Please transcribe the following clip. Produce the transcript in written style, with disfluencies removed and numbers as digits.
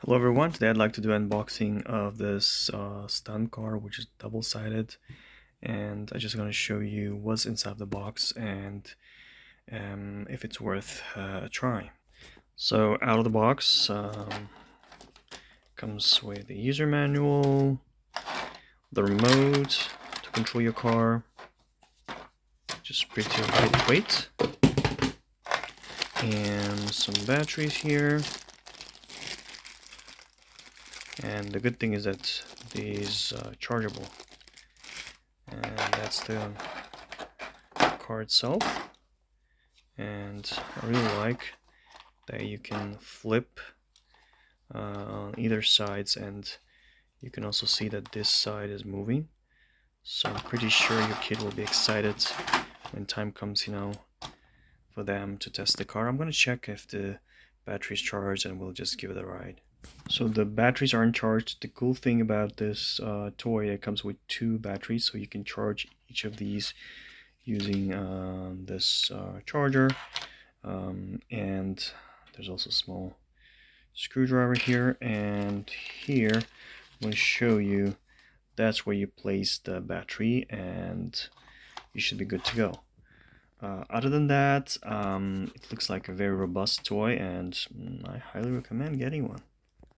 Hello everyone, today I'd like to do an unboxing of this Stunt Car, which is double-sided, and I'm just going to show you what's inside the box and if it's worth a try. So out of the box comes with the user manual, the remote to control your car, just pretty lightweight, and some batteries here. And the good thing is that these chargeable, and that's the car itself. And I really like that you can flip on either sides, and you can also see that this side is moving, so I'm pretty sure your kid will be excited when time comes, for them to test the car. I'm gonna check if the battery's charged and we'll just give it a ride. So the batteries aren't charged. The cool thing about this toy, it comes with 2 batteries, so you can charge each of these using this charger, and there's also a small screwdriver here, and here I'm going to show you that's where you place the battery and you should be good to go. Other than that, it looks like a very robust toy, and I highly recommend getting one.